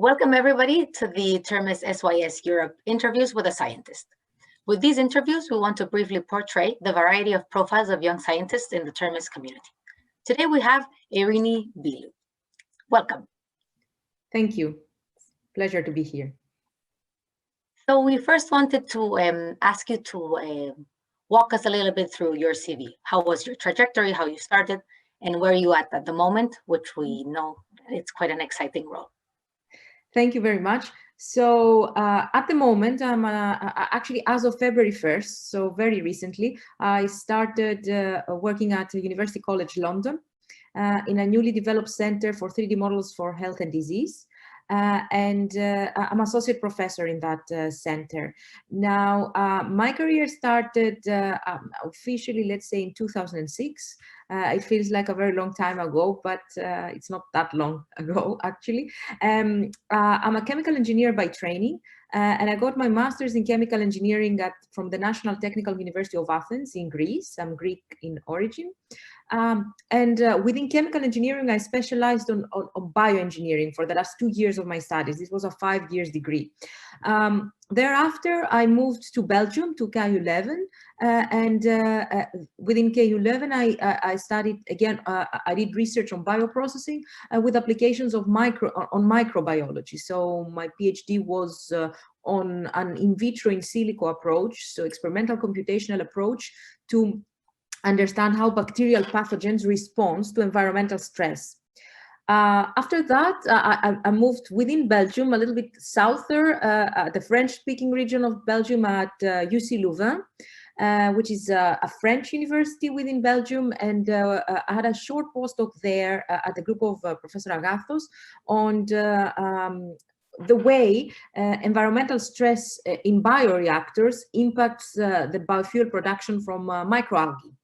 Welcome everybody to the TERMIS SYS Europe interviews with a scientist. With these interviews, we want to briefly portray the variety of profiles of young scientists in the TERMIS community. Today we have Eirini Velliou. Welcome. Thank you. Pleasure to be here. So we first wanted to ask you to walk us a little bit through your CV. How was your trajectory, how you started, and where you at the moment, which we know it's quite an exciting role. Thank you very much. So at the moment, I'm actually as of February 1st, so very recently, I started working at University College London in a newly developed center for 3D models for health and disease. I'm associate professor in that center. Now, my career started officially, let's say, in 2006. It feels like a very long time ago, but it's not that long ago, actually. I'm a chemical engineer by training, and I got my master's in chemical engineering from the National Technical University of Athens in Greece. I'm Greek in origin. Within chemical engineering, I specialized on bioengineering for the last 2 years of my studies. This was a 5-year degree. Thereafter, I moved to Belgium, to KU Leuven, within KU Leuven, I studied, again, I did research on bioprocessing with applications of microbiology. So my PhD was on an in vitro in silico approach, so experimental computational approach to understand how bacterial pathogens respond to environmental stress. After that, I moved within Belgium, a little bit souther, the French-speaking region of Belgium at UC Louvain, which is a French university within Belgium. And I had a short postdoc there at the group of Professor Agathos on the way environmental stress in bioreactors impacts the biofuel production from microalgae.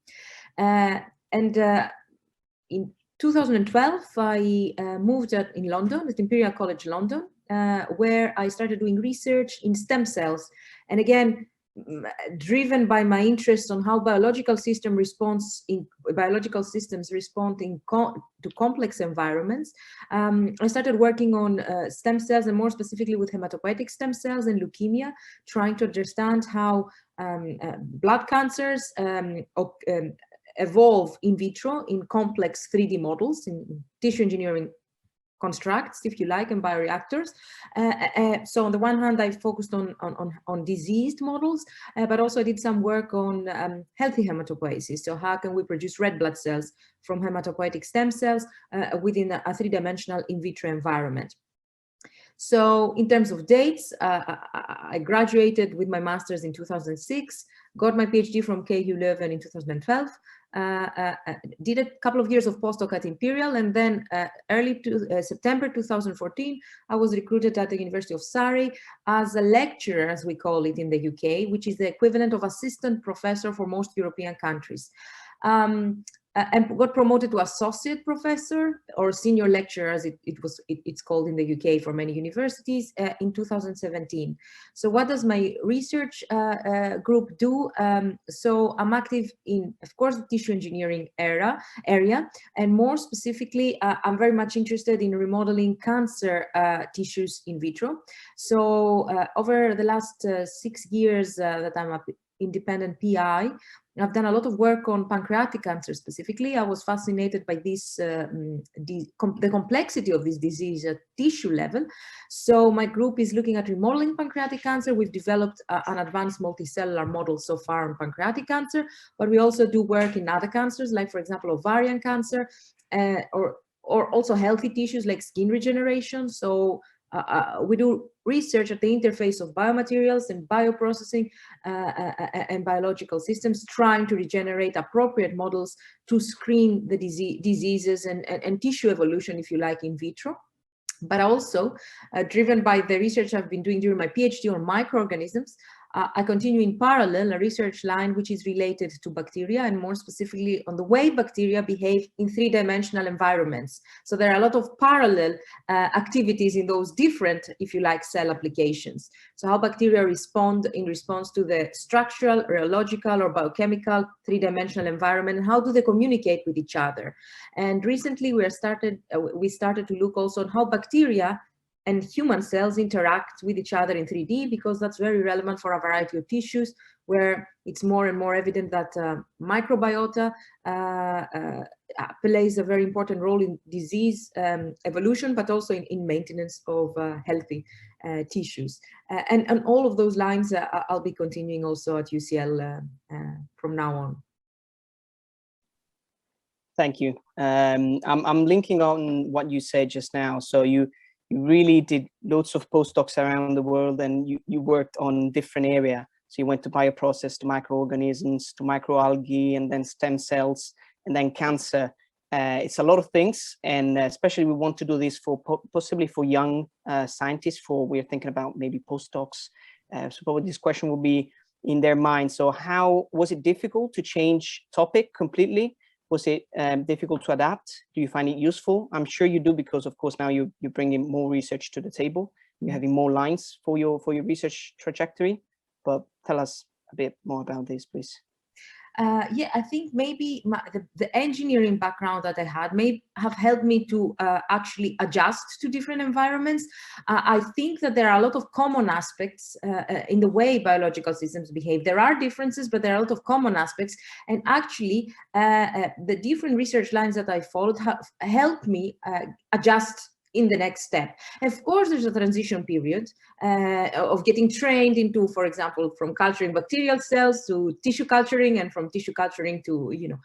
In 2012, I moved in London, at Imperial College London, where I started doing research in stem cells. And again, driven by my interest on how biological systems respond to complex environments, I started working on stem cells, and more specifically with hematopoietic stem cells and leukemia, trying to understand how blood cancers evolve in vitro in complex 3D models, in tissue engineering constructs, if you like, and bioreactors. So on the one hand, I focused on diseased models, but also I did some work on healthy hematopoiesis. So how can we produce red blood cells from hematopoietic stem cells within a 3-dimensional in vitro environment? So in terms of dates, I graduated with my master's in 2006, got my PhD from KU Leuven in 2012, did a couple of years of postdoc at Imperial, and then September 2014, I was recruited at the University of Surrey as a lecturer, as we call it in the UK, which is the equivalent of assistant professor for most European countries. And got promoted to associate professor or senior lecturer, as it's called in the UK for many universities, in 2017. So what does my research group do? So I'm active in, of course, the tissue engineering area, and more specifically, I'm very much interested in remodeling cancer tissues in vitro. So over the last 6 years that I'm an independent PI, I've done a lot of work on pancreatic cancer specifically. I was fascinated by this, the complexity of this disease at tissue level. So my group is looking at remodeling pancreatic cancer. We've developed an advanced multicellular model so far on pancreatic cancer, but we also do work in other cancers, like, for example, ovarian cancer, or also healthy tissues like skin regeneration. So we do research at the interface of biomaterials and bioprocessing and biological systems, trying to regenerate appropriate models to screen the diseases and tissue evolution, if you like, in vitro. But also, driven by the research I've been doing during my PhD on microorganisms, I continue in parallel a research line which is related to bacteria, and more specifically on the way bacteria behave in 3-dimensional environments. So there are a lot of parallel activities in those different, if you like, cell applications. So how bacteria respond in response to the structural, rheological, or biochemical 3-dimensional environment, and how do they communicate with each other. And recently we started to look also on how bacteria and human cells interact with each other in 3D, because that's very relevant for a variety of tissues, where it's more and more evident that microbiota plays a very important role in disease evolution, but also in maintenance of healthy tissues. And all of those lines I'll be continuing also at UCL from now on. Thank you. I'm linking on what you said just now. So you really did lots of postdocs around the world, and you worked on different area. So you went to bioprocess, to microorganisms, to microalgae, and then stem cells, and then cancer. It's a lot of things, and especially we want to do this for possibly for young scientists. We're thinking about maybe postdocs. So probably this question will be in their mind. So how was it difficult to change topic completely? Was it difficult to adapt? Do you find it useful? I'm sure you do, because of course now you're bringing more research to the table. You're having more lines for your research trajectory. But tell us a bit more about this, please. Yeah, I think maybe the engineering background that I had may have helped me to actually adjust to different environments. I think that there are a lot of common aspects in the way biological systems behave. There are differences, but there are a lot of common aspects. And actually, the different research lines that I followed have helped me adjust in the next step. Of course, there's a transition period of getting trained into, for example, from culturing bacterial cells to tissue culturing, and from tissue culturing to, you know,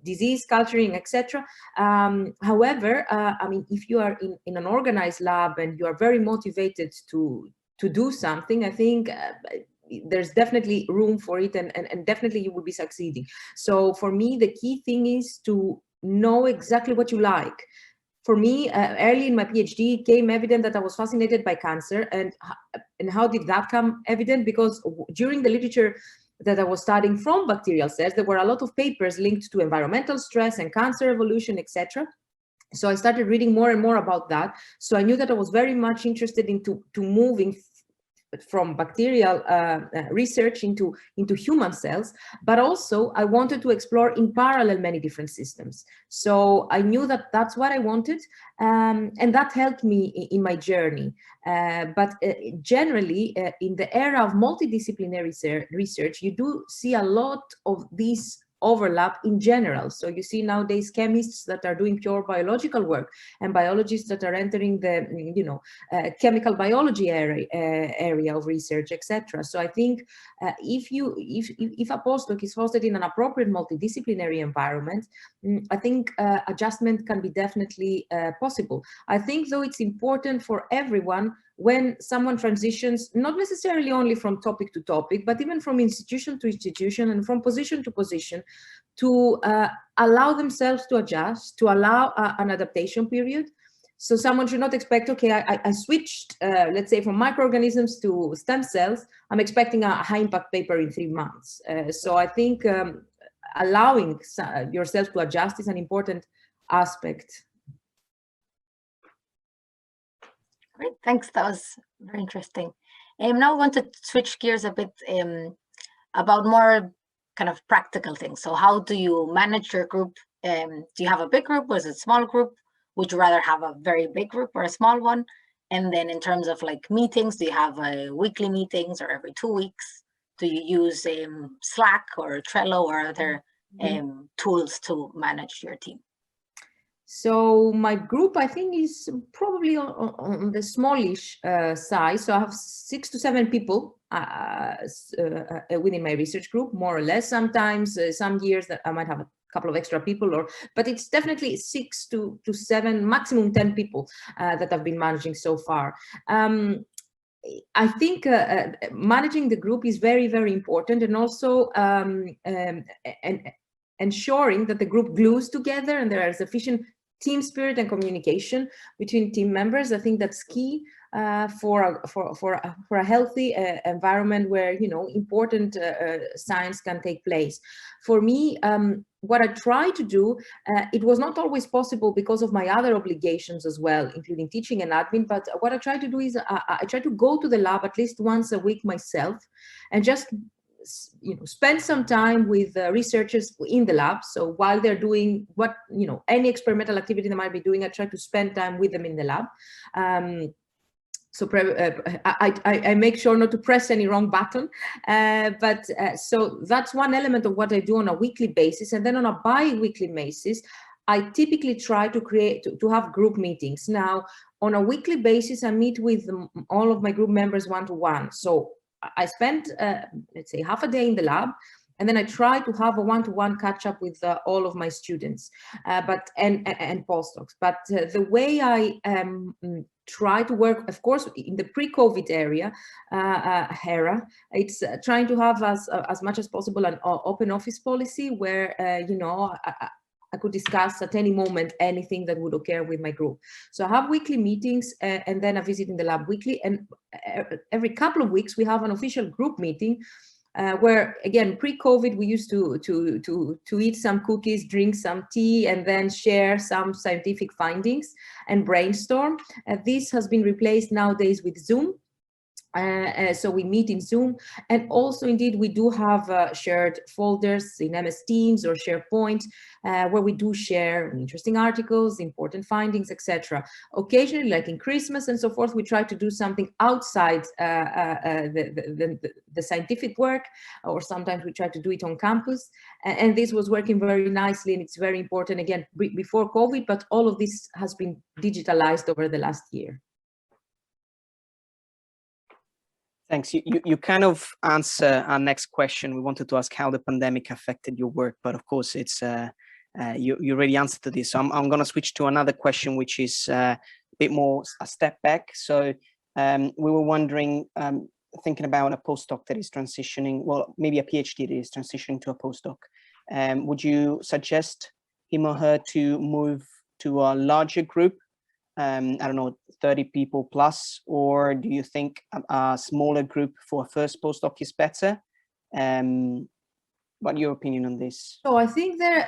disease culturing, etc. However, I mean, if you are in an organized lab and you are very motivated to do something, I think there's definitely room for it, and definitely you will be succeeding. So for me, the key thing is to know exactly what you like. For me, early in my PhD, it came evident that I was fascinated by cancer. And how did that come evident? Because during the literature that I was studying from bacterial cells, there were a lot of papers linked to environmental stress and cancer evolution, etc. So I started reading more and more about that. So I knew that I was very much interested into moving from bacterial research into human cells, but also I wanted to explore in parallel many different systems. So I knew that that's what I wanted, and that helped me in my journey. But generally, in the era of multidisciplinary research, you do see a lot of these overlap in general. So you see nowadays chemists that are doing pure biological work, and biologists that are entering the, you know, chemical biology area of research, etc. So I think if a postdoc is hosted in an appropriate multidisciplinary environment, I think adjustment can be definitely possible. I think, though, it's important for everyone, when someone transitions, not necessarily only from topic to topic, but even from institution to institution and from position to position, to allow themselves to adjust, to allow an adaptation period. So someone should not expect, okay, I switched, let's say, from microorganisms to stem cells. I'm expecting a high impact paper in 3 months. So I think allowing yourself to adjust is an important aspect. Great, thanks. That was very interesting. Now I want to switch gears a bit about more kind of practical things. So how do you manage your group? Do you have a big group, or is it a small group? Would you rather have a very big group or a small one? And then in terms of like meetings, do you have weekly meetings or every 2 weeks? Do you use Slack or Trello or other tools to manage your team? So my group, I think, is probably on the smallish size. So I have 6 to 7 people within my research group, more or less. Sometimes, some years that I might have a couple of extra people, but it's definitely 6 to 7, maximum 10 people that I've been managing so far. I think managing the group is very, very important, and also ensuring that the group glues together and there is sufficient team spirit and communication between team members. I think that's key for a healthy environment where, you know, important science can take place. For me, what I try to do, it was not always possible because of my other obligations as well, including teaching and admin, but what I try to do is I try to go to the lab at least once a week myself and just, you know, spend some time with researchers in the lab. So while they're doing what, you know, any experimental activity they might be doing, I try to spend time with them in the lab. so I make sure not to press any wrong button, so that's one element of what I do on a weekly basis. And then on a bi-weekly basis, I typically try to have group meetings. Now, on a weekly basis, I meet with all of my group members one-to-one. So I spend, let's say, half a day in the lab, and then I try to have a one-to-one catch-up with all of my students, and postdocs. But the way I try to work, of course, in the pre-COVID era, it's trying to have as much as possible an open office policy where, you know, I could discuss at any moment anything that would occur with my group. So I have weekly meetings, and then I visit in the lab weekly. And every couple of weeks, we have an official group meeting where, again, pre-COVID, we used to eat some cookies, drink some tea, and then share some scientific findings and brainstorm. This has been replaced nowadays with Zoom. So we meet in Zoom, and also indeed we do have shared folders in MS Teams or SharePoint where we do share interesting articles, important findings, etc. Occasionally, like in Christmas and so forth, we try to do something outside the scientific work, or sometimes we try to do it on campus. And this was working very nicely, and it's very important, again, before COVID, but all of this has been digitalized over the last year. Thanks. You kind of answer our next question. We wanted to ask how the pandemic affected your work, but of course, it's you already answered to this. So I'm going to switch to another question, which is a bit more a step back. So we were wondering, thinking about a postdoc that is transitioning, well, maybe a PhD that is transitioning to a postdoc. Would you suggest him or her to move to a larger group? I don't know, 30 people plus, or do you think a smaller group for a first postdoc is better? What's your opinion on this? So I think there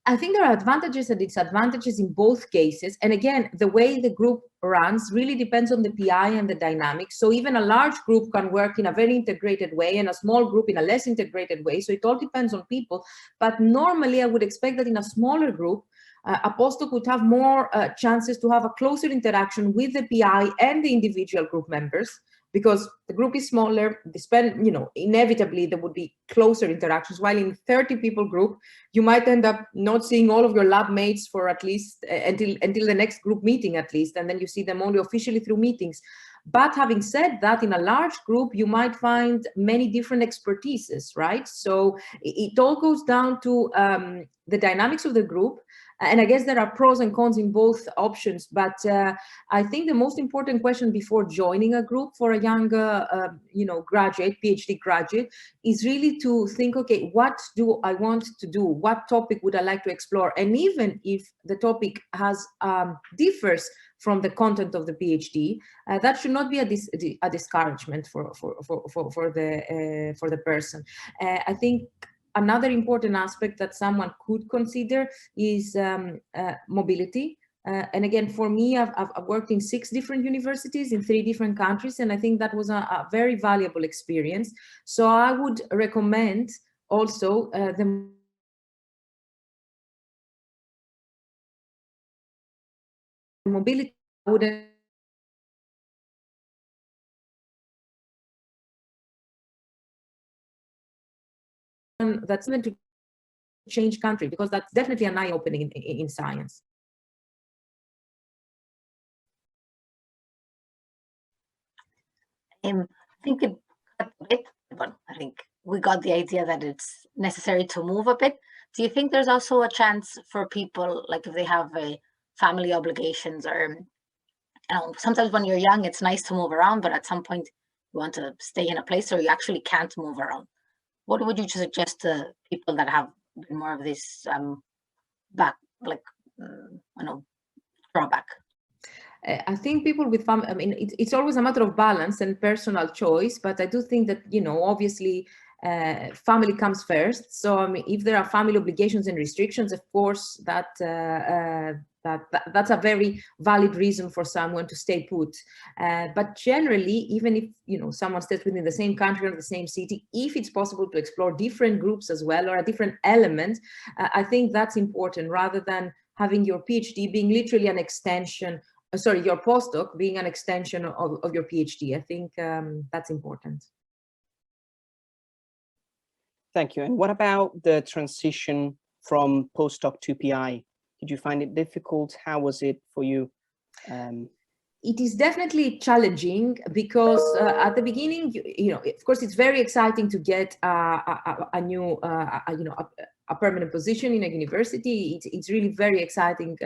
are advantages and disadvantages in both cases. And again, the way the group runs really depends on the PI and the dynamics. So even a large group can work in a very integrated way, and a small group in a less integrated way. So it all depends on people. But normally I would expect that in a smaller group, a postdoc would have more chances to have a closer interaction with the PI and the individual group members, because the group is smaller. They spend, you know, inevitably there would be closer interactions, while in 30 people group, you might end up not seeing all of your lab mates for at least until the next group meeting at least, and then you see them only officially through meetings. But having said that, in a large group, you might find many different expertises, right? So it all goes down to the dynamics of the group. And I guess there are pros and cons in both options, but I think the most important question before joining a group for a younger, graduate, PhD graduate, is really to think, okay, what do I want to do? What topic would I like to explore? And even if the topic has differs from the content of the PhD, that should not be a discouragement for the person. I think another important aspect that someone could consider is mobility. And again, for me, I've worked in 6 different universities in 3 different countries, and I think that was a very valuable experience. So I would recommend also the mobility. That's meant to change country, because that's definitely an eye-opening in science. I think it got a bit, but I think we got the idea that it's necessary to move a bit. Do you think there's also a chance for people, like if they have family obligations, or sometimes when you're young, it's nice to move around, but at some point you want to stay in a place or you actually can't move around? What would you suggest to people that have more of this drawback? I think people with family, I mean, it's always a matter of balance and personal choice, but I do think that, obviously family comes first. So, I mean, if there are family obligations and restrictions, of course, that's a very valid reason for someone to stay put. But generally, even if, someone stays within the same country or the same city, if it's possible to explore different groups as well, or a different element, I think that's important, rather than having your PhD being literally an extension sorry, your postdoc being an extension of your PhD. I think that's important. Thank you. And what about the transition from postdoc to PI? Did you find it difficult? How was it for you? It is definitely challenging because at the beginning, you know, of course, it's very exciting to get a new, a permanent position in a university. It's really very exciting,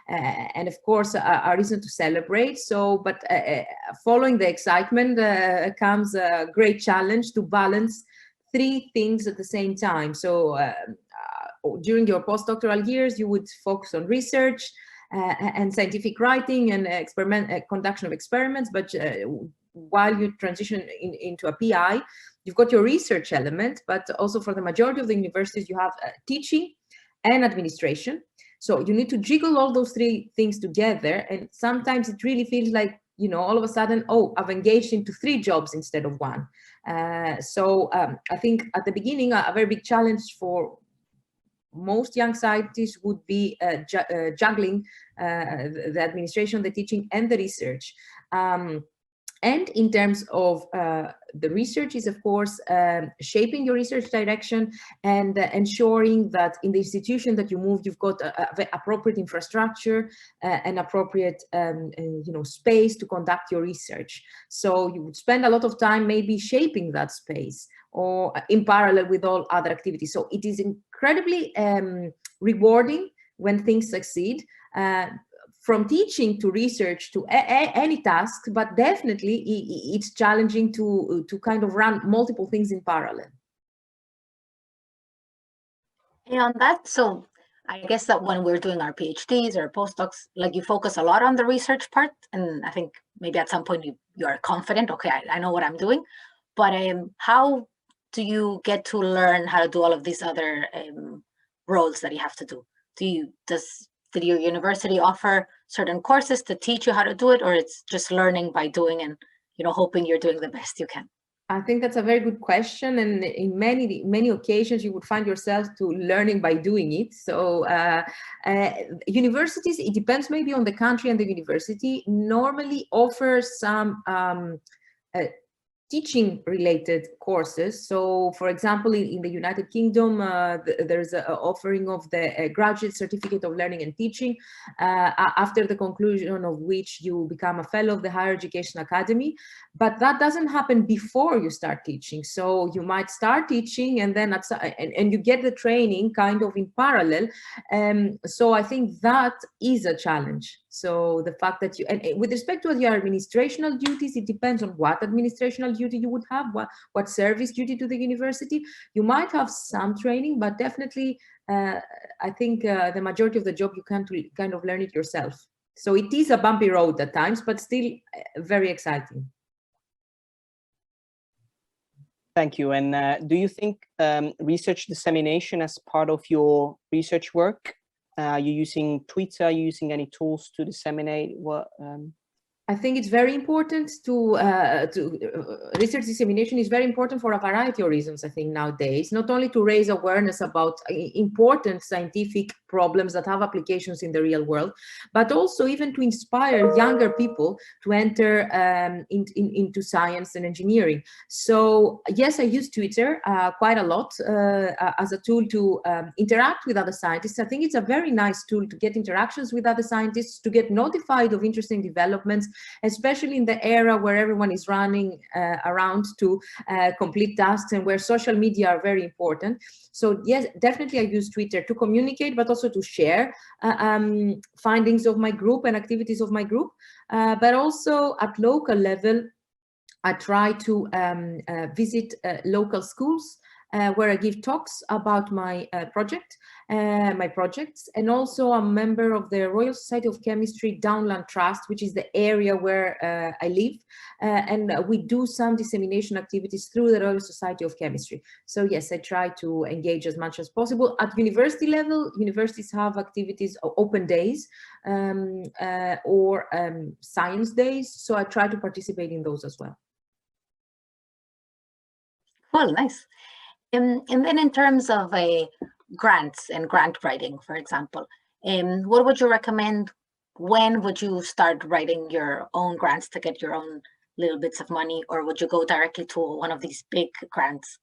and of course, a reason to celebrate. So, but following the excitement comes a great challenge to balance three things at the same time. So, during your postdoctoral years, you would focus on research and scientific writing and conduction of experiments, but while you transition into a PI, you've got your research element, but also for the majority of the universities, you have teaching and administration. So you need to jiggle all those three things together, and sometimes it really feels like, you know, all of a sudden, oh, I've engaged into 3 jobs instead of 1. So I think at the beginning, a very big challenge for most young scientists would be juggling the administration, the teaching, and the research. And in terms of the research is, of course, shaping your research direction and ensuring that in the institution that you move, you've got appropriate infrastructure and appropriate space to conduct your research. So you would spend a lot of time maybe shaping that space or in parallel with all other activities. So it is incredibly rewarding when things succeed. From teaching to research to any task, but definitely it's challenging to kind of run multiple things in parallel. And on that, so I guess that when we're doing our PhDs or postdocs, like you focus a lot on the research part, and I think maybe at some point you are confident, okay, I know what I'm doing, but how do you get to learn how to do all of these other roles that you have to do? Did your university offer certain courses to teach you how to do it, or it's just learning by doing and, you know, hoping you're doing the best you can? I think that's a very good question, and in many occasions you would find yourself to learning by doing it. So universities, it depends maybe on the country and the university, normally offer some teaching related courses. So for example, in the United Kingdom, there's an offering of the graduate certificate of learning and teaching, after the conclusion of which you become a fellow of the Higher Education Academy. But that doesn't happen before you start teaching. So you might start teaching and then and you get the training kind of in parallel. So I think that is a challenge. So the fact that and with respect to your administrational duties, it depends on what administrational duty you would have, what service duty to the university. You might have some training, but definitely I think the majority of the job you can kind of learn it yourself. So it is a bumpy road at times, but still very exciting. Thank you. And do you think research dissemination as part of your research work? Are you using Twitter? Are you using any tools to disseminate? What? I think it's very important to research dissemination is very important for a variety of reasons, I think, nowadays, not only to raise awareness about important scientific problems that have applications in the real world, but also even to inspire younger people to enter into science and engineering. So yes, I use Twitter quite a lot as a tool to interact with other scientists. I think it's a very nice tool to get interactions with other scientists, to get notified of interesting developments, especially in the era where everyone is running around to complete tasks and where social media are very important. So yes, definitely I use Twitter to communicate, but also to share findings of my group and activities of my group. But also at local level, I try to visit local schools where I give talks about my projects, and also I'm a member of the Royal Society of Chemistry Downland Trust, which is the area where I live, and we do some dissemination activities through the Royal Society of Chemistry. So yes, I try to engage as much as possible. At university level, universities have activities, open days or science days, so I try to participate in those as well. Well, nice. And then in terms of grants and grant writing, for example, what would you recommend when would you start writing your own grants to get your own little bits of money, or would you go directly to one of these big grants?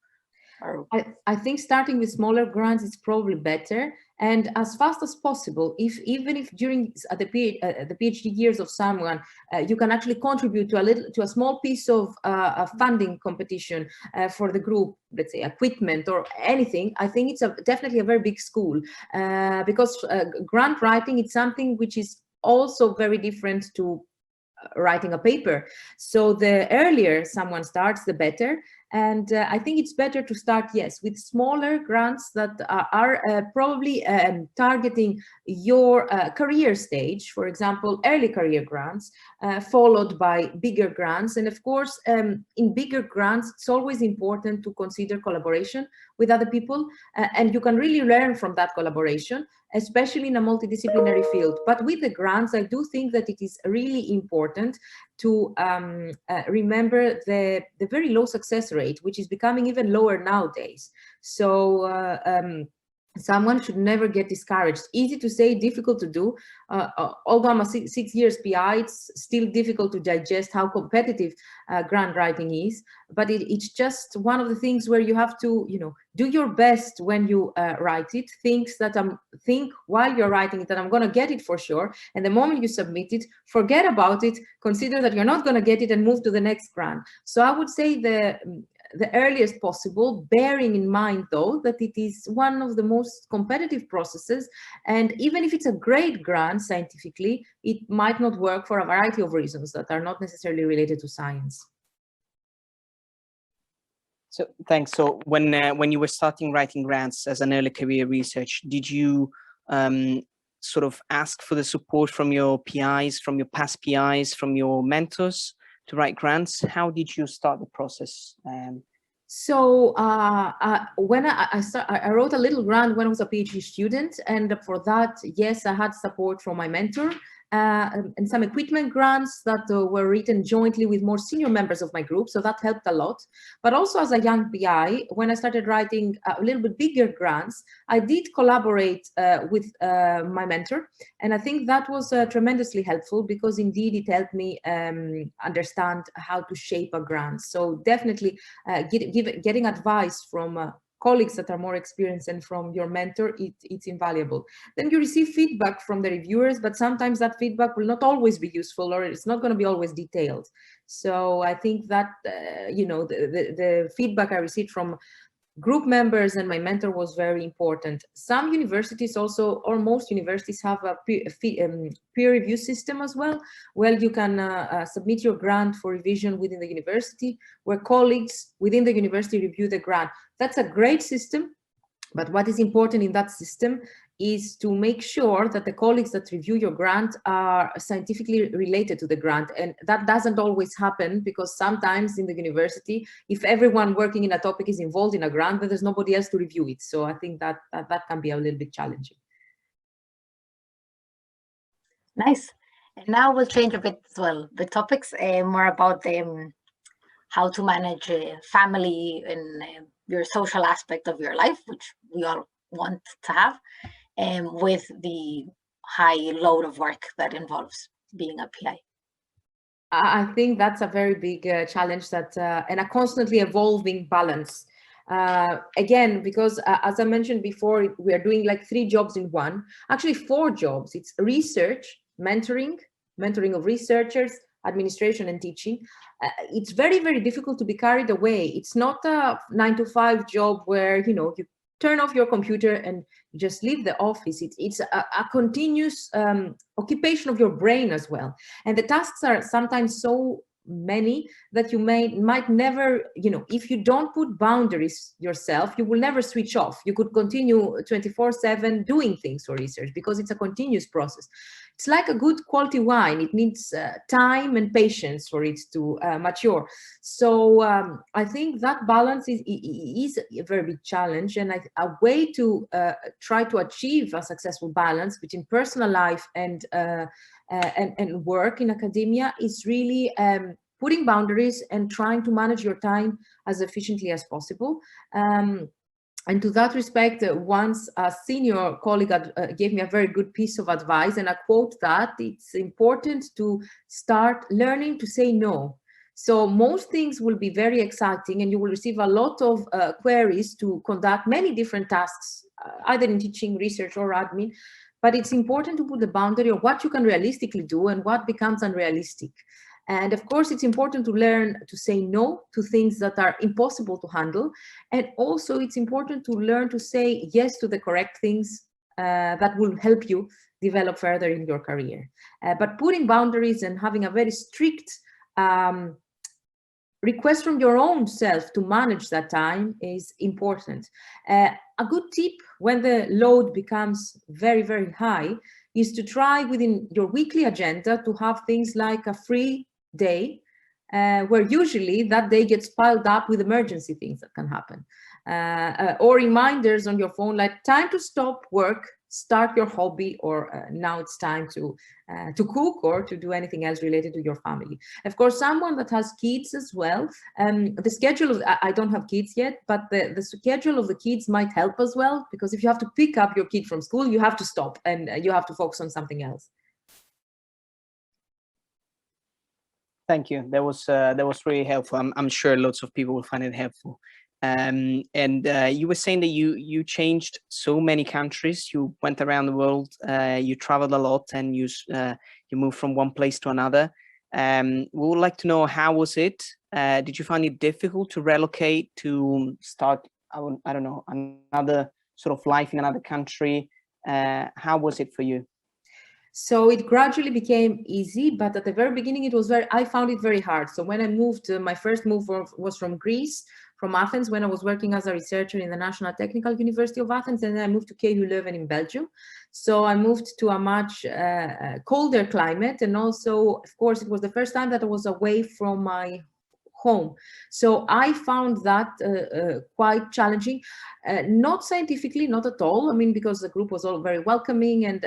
Or I think starting with smaller grants is probably better, and as fast as possible. Even if during the PhD years of someone, you can actually contribute to a small piece of a funding competition for the group, let's say equipment or anything. I think it's definitely a very big school, because grant writing is something which is also very different to writing a paper. So the earlier someone starts, the better. And I think it's better to start, yes, with smaller grants that are probably targeting your career stage, for example, early career grants, followed by bigger grants. And of course, in bigger grants, it's always important to consider collaboration with other people, and you can really learn from that collaboration, especially in a multidisciplinary field. But with the grants, I do think that it is really important to remember the very low success rate, which is becoming even lower nowadays. So someone should never get discouraged. Easy to say, difficult to do. Although I'm a six years PI, it's still difficult to digest how competitive grant writing is. But it's just one of the things where you have to, do your best when you write it. Think while you're writing it that I'm going to get it for sure. And the moment you submit it, forget about it. Consider that you're not going to get it and move to the next grant. So I would say the earliest possible, bearing in mind though that it is one of the most competitive processes, and even if it's a great grant scientifically, it might not work for a variety of reasons that are not necessarily related to science. So thanks. So when you were starting writing grants as an early career research, did you sort of ask for the support from your PIs, from your past PIs, from your mentors to write grants? How did you start the process? So when I wrote a little grant when I was a PhD student, and for that, yes, I had support from my mentor, and some equipment grants that were written jointly with more senior members of my group, so that helped a lot. But also as a young PI, when I started writing a little bit bigger grants, I did collaborate with my mentor, and I think that was tremendously helpful, because indeed it helped me understand how to shape a grant. So definitely getting advice from colleagues that are more experienced and from your mentor, it's invaluable. Then you receive feedback from the reviewers, but sometimes that feedback will not always be useful, or it's not going to be always detailed. So I think that the feedback I received from group members and my mentor was very important. Some universities also, or most universities, have a peer review system as well, where you can submit your grant for revision within the university, where colleagues within the university review the grant. That's a great system, but what is important in that system is to make sure that the colleagues that review your grant are scientifically related to the grant. And that doesn't always happen, because sometimes in the university, if everyone working in a topic is involved in a grant, then there's nobody else to review it. So I think that can be a little bit challenging. nice. And now we'll change a bit as well. The topics more about how to manage family and your social aspect of your life, which we all want to have, with the high load of work that involves being a PI. I think that's a very big challenge, and a constantly evolving balance. Again, because as I mentioned before, we are doing like 3 jobs in one, actually 4 jobs. It's research, mentoring of researchers, administration and teaching. It's very, very difficult to be carried away. It's not a 9-to-5 job where, you turn off your computer and just leave the office. It's a continuous occupation of your brain as well. And the tasks are sometimes so many that you might never, if you don't put boundaries yourself, you will never switch off. You could continue 24/7 doing things for research, because it's a continuous process. It's like a good quality wine. It needs time and patience for it to mature. So I think that balance is a very big challenge, and a way to try to achieve a successful balance between personal life and work in academia is really putting boundaries and trying to manage your time as efficiently as possible. And to that respect, once a senior colleague gave me a very good piece of advice, and I quote that: it's important to start learning to say no. So most things will be very exciting, and you will receive a lot of queries to conduct many different tasks, either in teaching, research, or admin. But it's important to put the boundary of what you can realistically do and what becomes unrealistic. And of course, it's important to learn to say no to things that are impossible to handle. And also, it's important to learn to say yes to the correct things that will help you develop further in your career. But putting boundaries and having a very strict request from your own self to manage that time is important. A good tip when the load becomes very, very high is to try within your weekly agenda to have things like a free day, where usually that day gets piled up with emergency things that can happen, or reminders on your phone like time to stop work, start your hobby, or now it's time to cook or to do anything else related to your family. Of course, someone that has kids as well, the schedule of, I don't have kids yet, but the schedule of the kids might help as well, because if you have to pick up your kid from school, you have to stop and you have to focus on something else. Thank you. That was really helpful. I'm sure lots of people will find it helpful. And you were saying that you changed so many countries. You went around the world. You traveled a lot, and you moved from one place to another. We would like to know, how was it? Did you find it difficult to relocate, to start, I don't know, another sort of life in another country? How was it for you? So it gradually became easy, but at the very beginning, I found it very hard. So when I moved, my first move was from Greece, from Athens, when I was working as a researcher in the National Technical University of Athens, and then I moved to KU Leuven in Belgium. So I moved to a much colder climate, and also, of course, it was the first time that I was away from my home. So I found that quite challenging, not scientifically, not at all. I mean, because the group was all very welcoming, and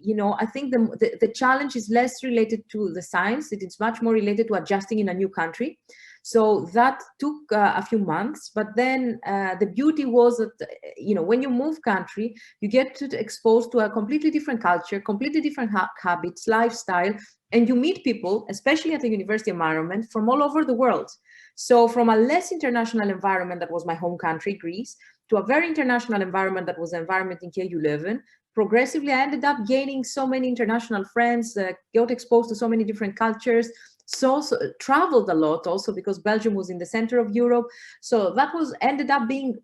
you know, I think the challenge is less related to the science. It is much more related to adjusting in a new country. So that took a few months, but then the beauty was that, you know, when you move country, you get exposed to a completely different culture, completely different habits, lifestyle, and you meet people, especially at the university environment, from all over the world. So from a less international environment that was my home country, Greece, to a very international environment that was the environment in KU Leuven, progressively I ended up gaining so many international friends, got exposed to so many different cultures. So traveled a lot also, because Belgium was in the center of Europe. So that ended up being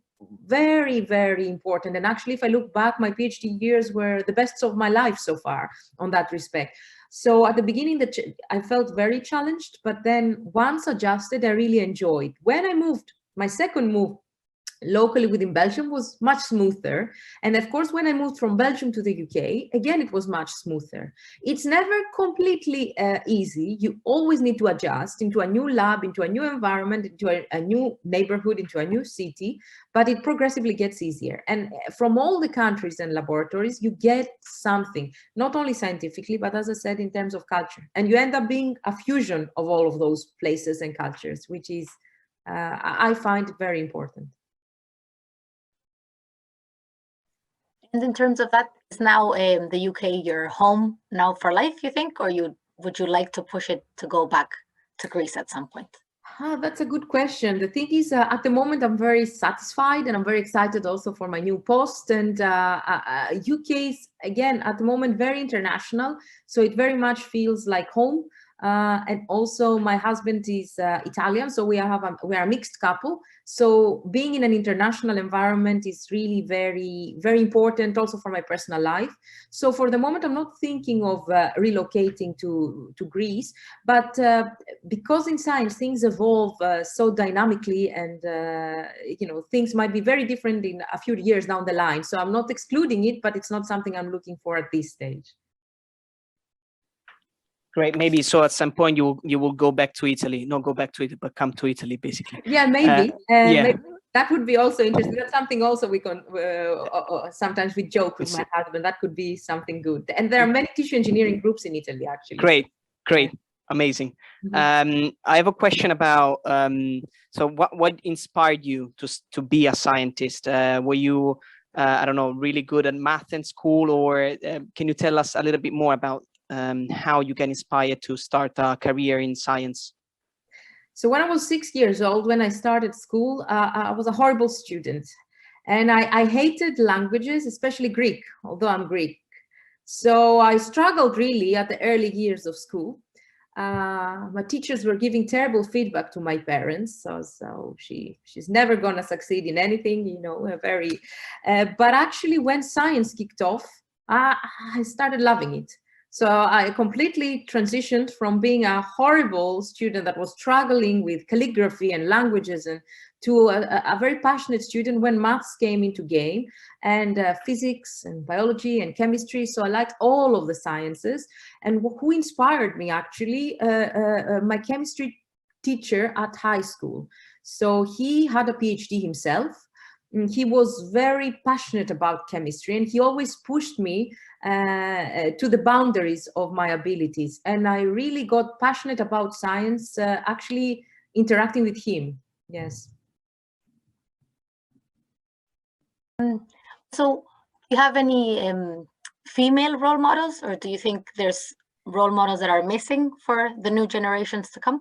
very, very important. And actually, if I look back, my PhD years were the best of my life so far on that respect. So at the beginning, I felt very challenged, but then once adjusted, I really enjoyed. When I moved, my second move locally within Belgium was much smoother. And of course, when I moved from Belgium to the UK, again, it was much smoother. It's never completely easy. You always need to adjust into a new lab, into a new environment, into a new neighborhood, into a new city, but it progressively gets easier. And from all the countries and laboratories, you get something, not only scientifically, but as I said, in terms of culture. And you end up being a fusion of all of those places and cultures, which is, I find very important. And in terms of that, is now the UK your home now for life, you think, or would you like to push it to go back to Greece at some point? That's a good question. The thing is, at the moment, I'm very satisfied, and I'm very excited also for my new post. And UK is, again, at the moment, very international. So it very much feels like home. And also my husband is Italian, so we are a mixed couple. So being in an international environment is really very, very important also for my personal life. So for the moment, I'm not thinking of relocating to Greece, but because in science things evolve so dynamically, and you know, things might be very different in a few years down the line. So I'm not excluding it, but it's not something I'm looking for at this stage. Great. Maybe so at some point you will go back to Italy, not go back to Italy, but come to Italy, basically. Yeah, maybe. Yeah. Maybe that would be also interesting. That's something also we can, sometimes we joke with my husband, that could be something good. And there are many tissue engineering groups in Italy, actually. Great. Amazing. Mhm. I have a question about, so what inspired you to be a scientist? Were you, I don't know, really good at math in school, or can you tell us a little bit more about how you get inspired to start a career in science? So when I was 6 years old, when I started school, I was a horrible student. And I hated languages, especially Greek, although I'm Greek. So I struggled really at the early years of school. My teachers were giving terrible feedback to my parents. So she's never gonna succeed in anything, you know, but actually when science kicked off, I started loving it. So I completely transitioned from being a horrible student that was struggling with calligraphy and languages and to a very passionate student when maths came into game, and physics and biology and chemistry. So I liked all of the sciences. And who inspired me actually, my chemistry teacher at high school. So he had a PhD himself. He was very passionate about chemistry, and he always pushed me to the boundaries of my abilities. And I really got passionate about science, actually interacting with him. Yes. So do you have any female role models, or do you think there's role models that are missing for the new generations to come?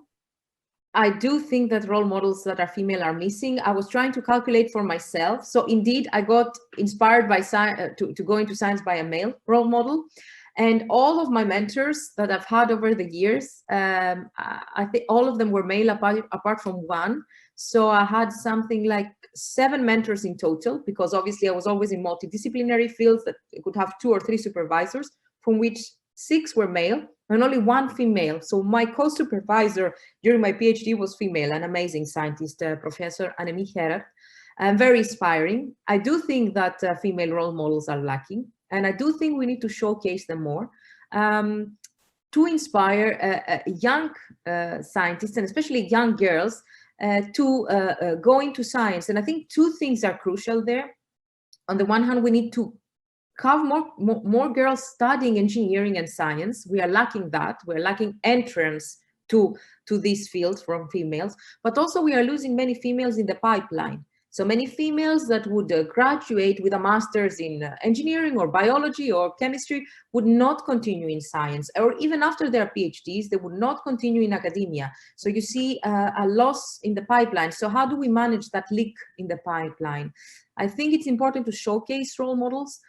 I do think that role models that are female are missing. I was trying to calculate for myself. So indeed, I got inspired by to go into science by a male role model. And all of my mentors that I've had over the years, I think all of them were male apart from one. So I had something like 7 mentors in total, because obviously I was always in multidisciplinary fields that could have 2 or 3 supervisors, from which 6 were male and only 1 female. So my co-supervisor during my PhD was female, an amazing scientist, Professor Eirini Velliou, very inspiring. I do think that female role models are lacking, and I do think we need to showcase them more to inspire young scientists, and especially young girls, to go into science. And I think 2 things are crucial there. On the one hand, we need to have more girls studying engineering and science. We are lacking that. We're lacking entrance to these fields from females, but also we are losing many females in the pipeline. So many females that would graduate with a master's in engineering or biology or chemistry would not continue in science, or even after their PhDs, they would not continue in academia. So you see a loss in the pipeline. So how do we manage that leak in the pipeline? I think it's important to showcase role models.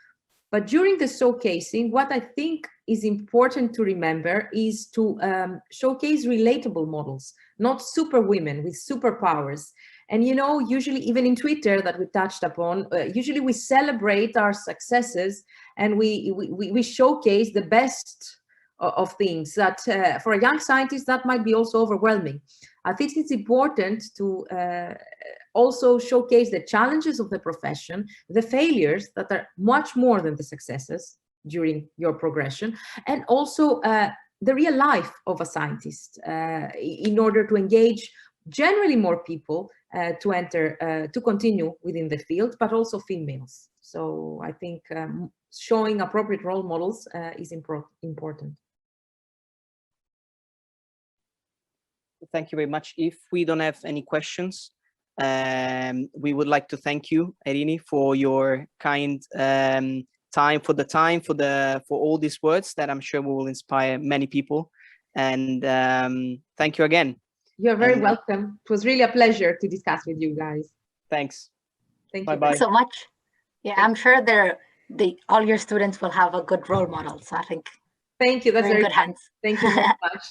But during the showcasing, what I think is important to remember is to showcase relatable models, not super women with superpowers. And, you know, usually even in Twitter that we touched upon, usually we celebrate our successes and we showcase the best of things that for a young scientist, that might be also overwhelming. I think it's important to also showcase the challenges of the profession, the failures that are much more than the successes during your progression, and also the real life of a scientist in order to engage generally more people to enter, to continue within the field, but also females. So I think showing appropriate role models is important. Thank you very much. If we don't have any questions, we would like to thank you, Eirini, for your kind time, for all these words that I'm sure will inspire many people. And thank you again. You're very welcome. It was really a pleasure to discuss with you guys. Thanks. Thank you. Bye-bye. Thanks so much. Yeah, I'm sure all your students will have a good role model. So I think thank you. That's very good hands. Thank you very much.